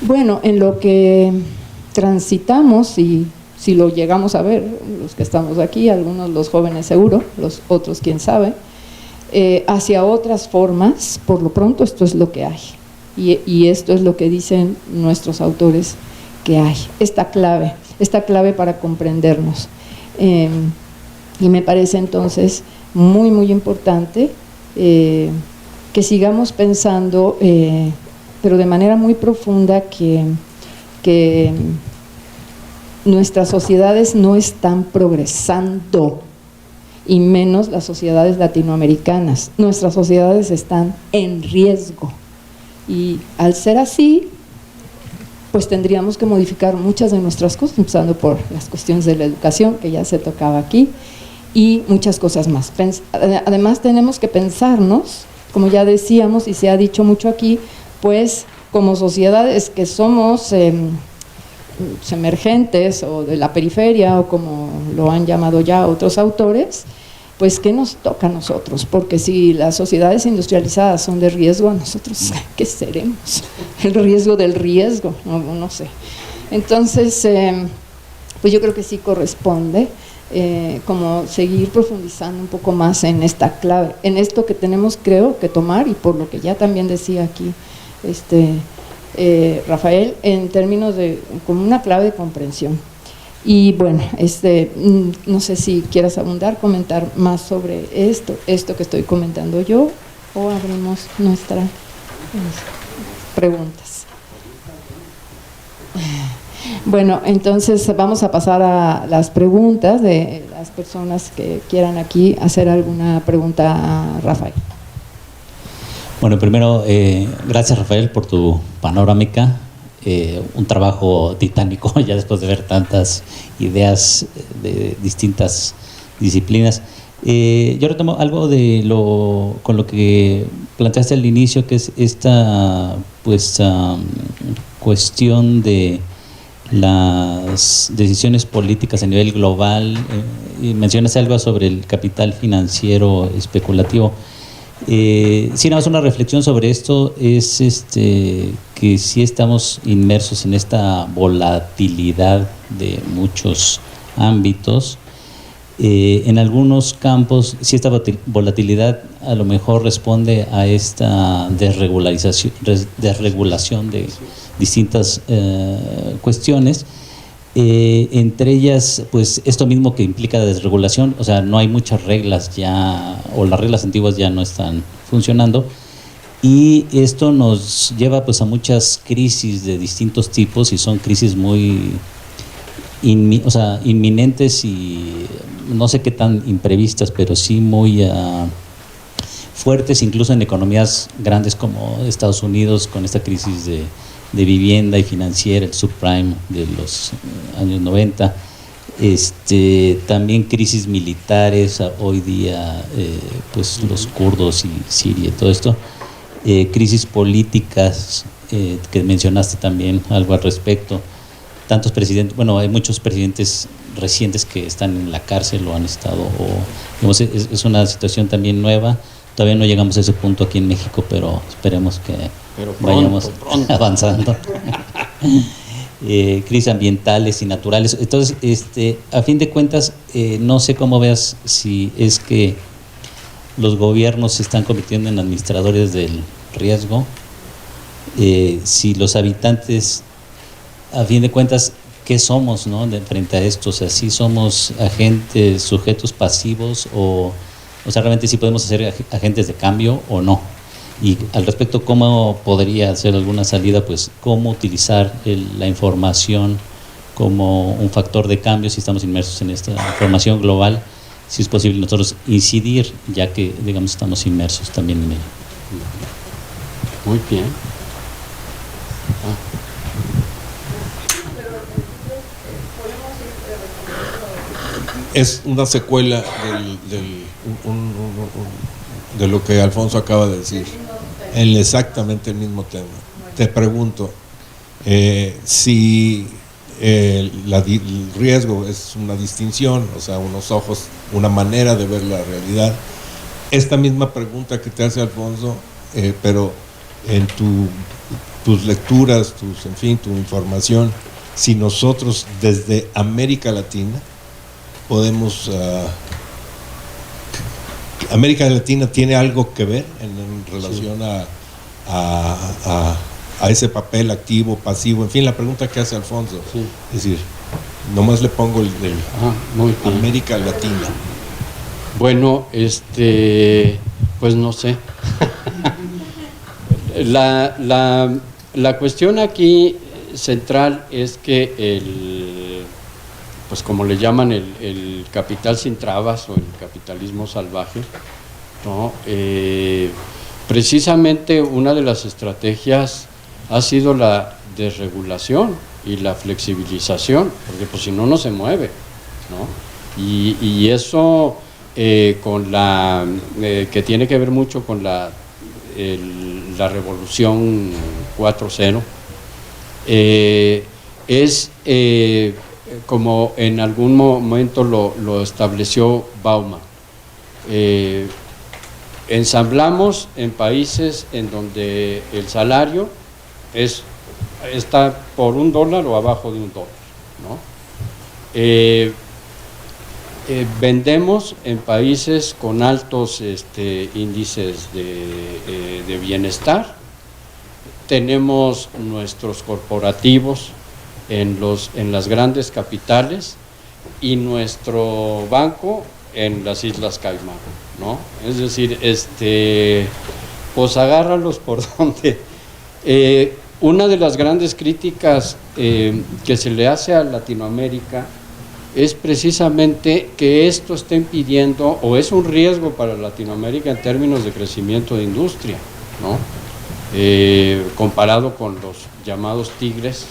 Speaker 2: Bueno, en lo que transitamos, y si lo llegamos a ver, los que estamos aquí, algunos los jóvenes seguro, los otros quién sabe, hacia otras formas. Por lo pronto esto es lo que hay, y esto es lo que dicen nuestros autores que hay, esta clave para comprendernos. Y me parece entonces muy, muy importante que sigamos pensando, pero de manera muy profunda, que nuestras sociedades no están progresando, y menos las sociedades latinoamericanas. Nuestras sociedades están en riesgo, y al ser así, pues tendríamos que modificar muchas de nuestras cosas, empezando por las cuestiones de la educación, que ya se tocaba aquí, y muchas cosas más. Además tenemos que pensarnos, como ya decíamos y se ha dicho mucho aquí, pues como sociedades que somos emergentes o de la periferia, o como lo han llamado ya otros autores, pues ¿qué nos toca a nosotros? Porque si las sociedades industrializadas son de riesgo, ¿a nosotros qué seremos? El riesgo del riesgo, no sé. Entonces, pues yo creo que sí corresponde como seguir profundizando un poco más en esta clave, en esto que tenemos, creo, que tomar, y por lo que ya también decía aquí Rafael, en términos de como una clave de comprensión. Y bueno, no sé si quieras abundar, comentar más sobre esto que estoy comentando yo, o abrimos nuestras preguntas. Bueno, entonces vamos a pasar a las preguntas de las personas que quieran aquí hacer alguna pregunta a Rafael.
Speaker 4: Bueno, primero, gracias Rafael por tu panorámica, un trabajo titánico ya después de ver tantas ideas de distintas disciplinas. Yo retomo algo de con lo que planteaste al inicio, que es esta cuestión de las decisiones políticas a nivel global, y mencionas algo sobre el capital financiero especulativo. Sí, nada más una reflexión sobre esto es que sí estamos inmersos en esta volatilidad de muchos ámbitos. En algunos campos, sí, esta volatilidad a lo mejor responde a esta desregulación de distintas cuestiones, entre ellas pues esto mismo que implica la desregulación, o sea, no hay muchas reglas ya, o las reglas antiguas ya no están funcionando, y esto nos lleva pues a muchas crisis de distintos tipos, y son crisis muy inminentes y no sé qué tan imprevistas, pero sí muy fuertes, incluso en economías grandes como Estados Unidos, con esta crisis de vivienda y financiera, el subprime de los años 90, también crisis militares hoy día, pues los kurdos y Siria y todo esto, crisis políticas, que mencionaste también algo al respecto. Tantos presidentes, bueno, hay muchos presidentes recientes que están en la cárcel o han estado, digamos, es una situación también nueva. Todavía no llegamos a ese punto aquí en México, pero esperemos que vayamos avanzando. Crisis ambientales y naturales. Entonces, a fin de cuentas, no sé cómo veas si es que los gobiernos se están convirtiendo en administradores del riesgo, si los habitantes, a fin de cuentas, ¿qué somos, no, frente a esto? O sea, si somos agentes, sujetos pasivos, o sea, realmente sí podemos ser agentes de cambio o no. Y al respecto, ¿cómo podría ser alguna salida? Pues, ¿cómo utilizar la información como un factor de cambio si estamos inmersos en esta información global? Si es posible nosotros incidir, ya que, digamos, estamos inmersos también en ella.
Speaker 3: Muy bien.
Speaker 5: Es una secuela de lo que Alfonso acaba de decir, en exactamente el mismo tema. Te pregunto, si el riesgo es una distinción, o sea, unos ojos, una manera de ver la realidad, esta misma pregunta que te hace Alfonso, pero en tus lecturas, tu información, si nosotros desde América Latina podemos ¿América Latina tiene algo que ver en relación a ese papel activo, pasivo? En fin, la pregunta que hace Alfonso.
Speaker 3: Sí.
Speaker 5: Es decir, nomás le pongo el del
Speaker 3: Muy bien.
Speaker 5: América Latina.
Speaker 3: Bueno, pues no sé. La cuestión aquí central es que pues como le llaman el capital sin trabas o el capitalismo salvaje, ¿no? Precisamente una de las estrategias ha sido la desregulación y la flexibilización, porque pues si no, no se mueve, ¿no? Y eso con que tiene que ver mucho con la revolución 4.0, es como en algún momento lo estableció Bauman. Ensamblamos en países en donde el salario está por $1 o abajo de $1, ¿no? Vendemos en países con altos índices de bienestar. Tenemos nuestros corporativos en las grandes capitales y nuestro banco en las Islas Caimán, ¿no? Es decir, pues agárralos por donde. Una de las grandes críticas que se le hace a Latinoamérica es precisamente que esto está impidiendo, o es un riesgo para Latinoamérica en términos de crecimiento de industria, ¿no? Comparado con los llamados tigres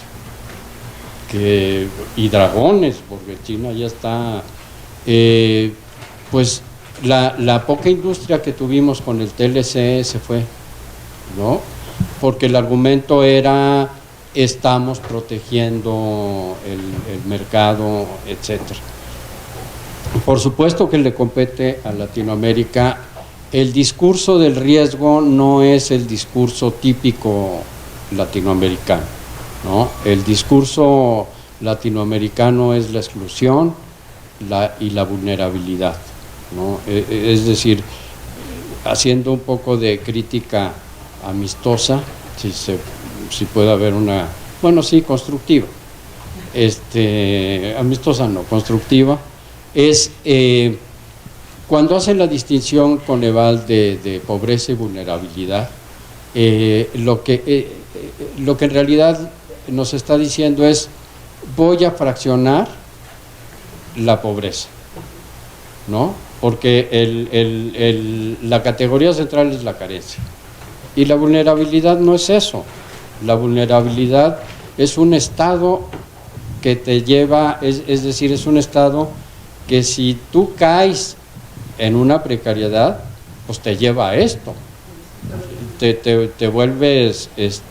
Speaker 3: y dragones, porque China ya está, pues la poca industria que tuvimos con el TLC se fue, ¿no? Porque el argumento era: estamos protegiendo el mercado, etcétera. Por supuesto que le compete a Latinoamérica. El discurso del riesgo no es el discurso típico latinoamericano, ¿no? El discurso latinoamericano es la exclusión y la vulnerabilidad, ¿no? Es decir, haciendo un poco de crítica amistosa, si puede haber una, bueno, sí, constructiva, amistosa no, constructiva, es cuando hacen la distinción Coneval de pobreza y vulnerabilidad, lo que en realidad nos está diciendo es: voy a fraccionar la pobreza, ¿no? Porque la categoría central es la carencia, y la vulnerabilidad no es eso. La vulnerabilidad es un estado que te lleva, es decir, es un estado que si tú caes en una precariedad, pues te lleva a esto, te vuelves, es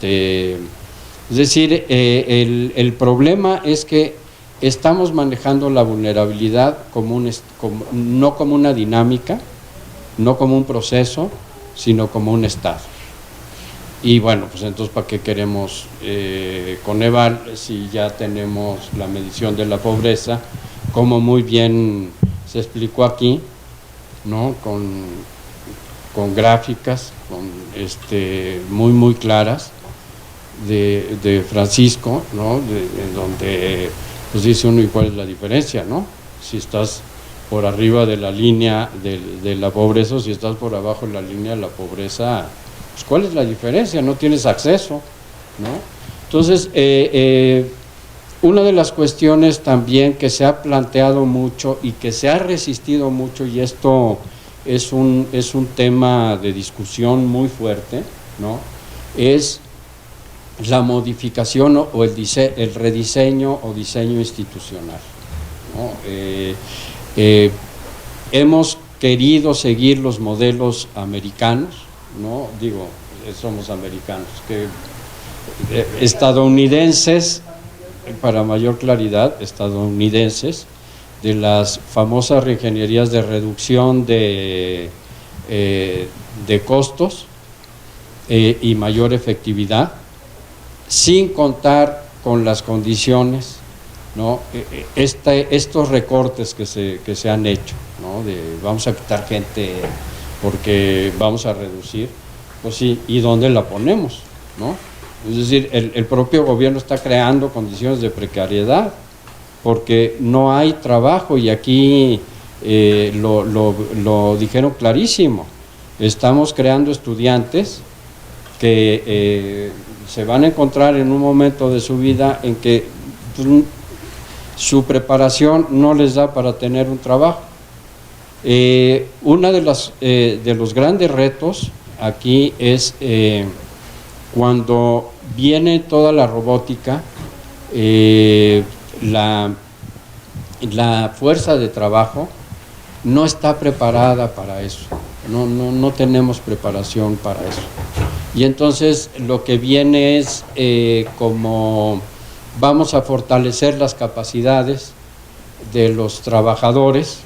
Speaker 3: decir, el problema es que estamos manejando la vulnerabilidad no como una dinámica, no como un proceso, sino como un estado. Y bueno, pues entonces, ¿para qué queremos Coneval si ya tenemos la medición de la pobreza, como muy bien se explicó aquí, ¿no? Con gráficas, muy muy claras de Francisco, ¿no? En donde pues dice uno: ¿y cuál es la diferencia, no? Si estás por arriba de la línea de la pobreza o si estás por abajo de la línea de la pobreza, pues ¿cuál es la diferencia? No tienes acceso, ¿no? Entonces, una de las cuestiones también que se ha planteado mucho y que se ha resistido mucho, y esto es un tema de discusión muy fuerte, ¿no? Es la modificación o el rediseño o diseño institucional, ¿no? Hemos querido seguir los modelos americanos, ¿no? Digo, somos americanos, estadounidenses, para mayor claridad, estadounidenses, de las famosas reingenierías de reducción de costos y mayor efectividad, sin contar con las condiciones, ¿no? Estos recortes que se han hecho, ¿no? Vamos a quitar gente porque vamos a reducir, pues sí, ¿y dónde la ponemos? ¿No? Es decir, el propio gobierno está creando condiciones de precariedad, porque no hay trabajo, y aquí lo dijeron clarísimo. Estamos creando estudiantes que se van a encontrar en un momento de su vida en que pues, su preparación no les da para tener un trabajo. Uno de los grandes retos aquí es cuando viene toda la robótica, la fuerza de trabajo no está preparada para eso, no tenemos preparación para eso. Y entonces lo que viene es como vamos a fortalecer las capacidades de los trabajadores,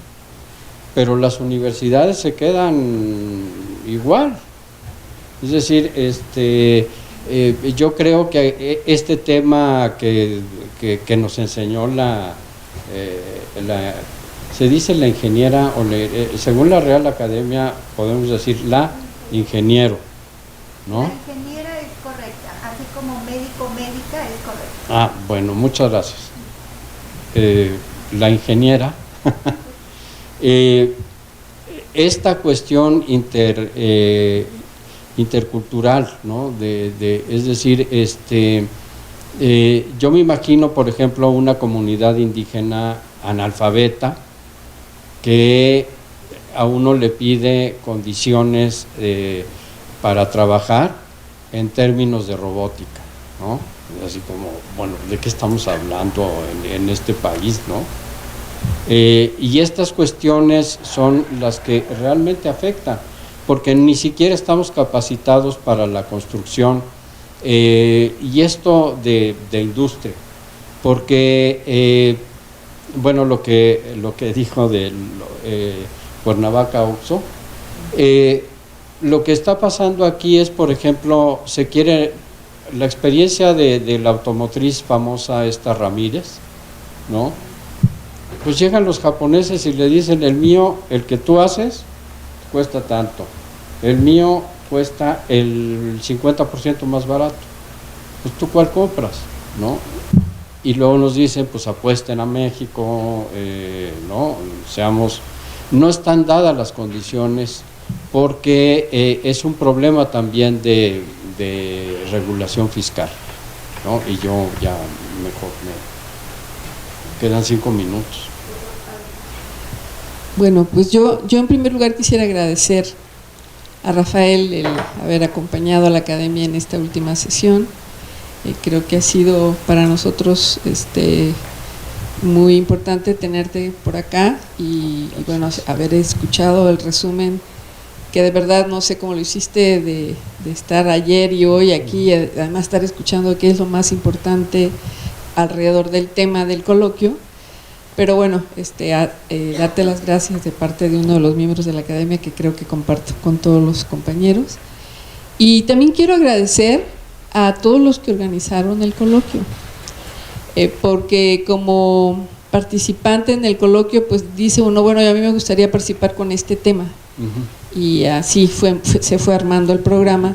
Speaker 3: pero las universidades se quedan igual. Es decir, yo creo que este tema que nos enseñó se dice la ingeniera, según la Real Academia podemos decir la ingeniero, ¿no?
Speaker 6: La ingeniera es correcta, así como médico, médica es correcta.
Speaker 3: Ah, bueno, muchas gracias. La ingeniera, esta cuestión intercultural, ¿no? Es decir, yo me imagino, por ejemplo, una comunidad indígena analfabeta que a uno le pide condiciones para trabajar en términos de robótica, ¿no? Así como, bueno, ¿de qué estamos hablando en este país, no? Y estas cuestiones son las que realmente afectan, porque ni siquiera estamos capacitados para la construcción y esto de industria, porque bueno, lo que dijo de Cuernavaca Oxxo, lo que está pasando aquí es, por ejemplo, se quiere la experiencia de la automotriz famosa esta Ramírez, ¿no? Pues llegan los japoneses y le dicen, el mío, el que tú haces, cuesta tanto, el mío cuesta el 50% más barato, pues tú ¿cuál compras? ¿No? Y luego nos dicen, pues apuesten a México, no están dadas las condiciones, porque es un problema también de regulación fiscal, ¿no? Y yo ya mejor quedan 5 minutos.
Speaker 2: Bueno, pues yo en primer lugar quisiera agradecer a Rafael el haber acompañado a la Academia en esta última sesión. Creo que ha sido para nosotros muy importante tenerte por acá y bueno, haber escuchado el resumen, que de verdad no sé cómo lo hiciste de estar ayer y hoy aquí, además estar escuchando qué es lo más importante alrededor del tema del coloquio. Pero bueno, darte las gracias de parte de uno de los miembros de la Academia, que creo que comparto con todos los compañeros. Y también quiero agradecer a todos los que organizaron el coloquio, porque como participante en el coloquio, pues dice uno, bueno, a mí me gustaría participar con este tema. Y así se fue armando el programa.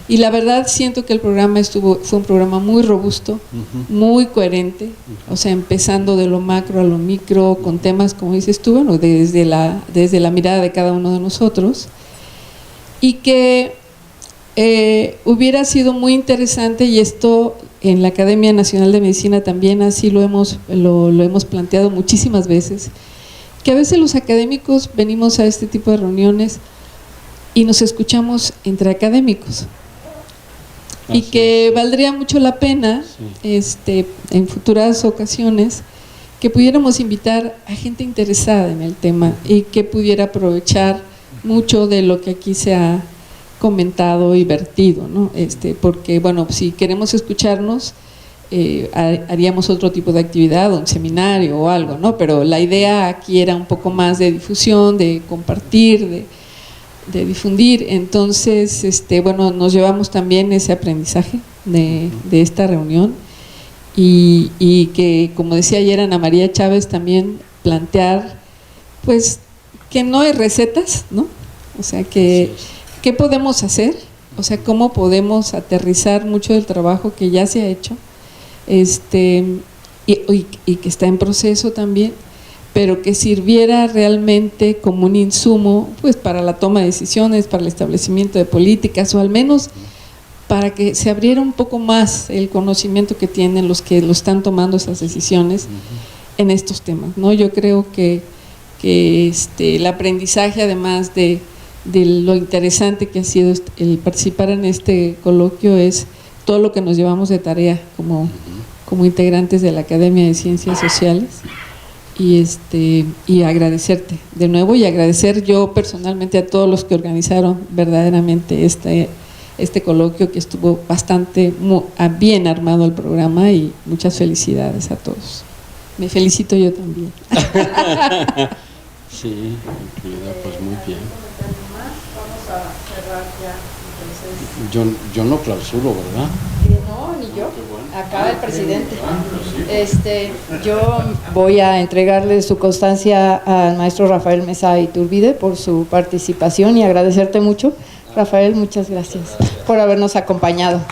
Speaker 2: Y la verdad siento que el programa fue un programa muy robusto, muy coherente, o sea, empezando de lo macro a lo micro, con temas, como dices tú, bueno, desde la mirada de cada uno de nosotros, y que hubiera sido muy interesante, y esto en la Academia Nacional de Medicina también así lo hemos planteado muchísimas veces, que a veces los académicos venimos a este tipo de reuniones y nos escuchamos entre académicos. Y que valdría mucho la pena, en futuras ocasiones, que pudiéramos invitar a gente interesada en el tema y que pudiera aprovechar mucho de lo que aquí se ha comentado y vertido, ¿no? Porque bueno, si queremos escucharnos, haríamos otro tipo de actividad, un seminario o algo, ¿no? Pero la idea aquí era un poco más de difusión, de compartir, de difundir. Entonces, bueno, nos llevamos también ese aprendizaje de esta reunión y que, como decía ayer Ana María Chávez, también plantear, pues, que no hay recetas, ¿no?
Speaker 1: O sea, que ¿qué podemos hacer? O sea, cómo podemos aterrizar mucho del trabajo que ya se ha hecho, y que está en proceso también, pero que sirviera realmente como un insumo, pues, para la toma de decisiones, para el establecimiento de políticas, o al menos para que se abriera un poco más el conocimiento que tienen los que lo están tomando esas decisiones en estos temas, ¿no? Yo creo que el aprendizaje, además de lo interesante que ha sido el participar en este coloquio, es todo lo que nos llevamos de tarea como integrantes de la Academia de Ciencias Sociales, y agradecerte de nuevo, y agradecer yo personalmente a todos los que organizaron verdaderamente este coloquio, que estuvo bastante bien armado el programa, y muchas felicidades a todos. Me felicito yo también.
Speaker 3: Sí, pues muy bien.
Speaker 2: Vamos a cerrar ya, entonces.
Speaker 3: Yo no clausuro, ¿verdad?
Speaker 2: No, ni yo. Acá el presidente. Yo voy a entregarle su constancia al maestro Rafael Mesa Iturbide por su participación, y agradecerte mucho, Rafael, muchas gracias por habernos acompañado.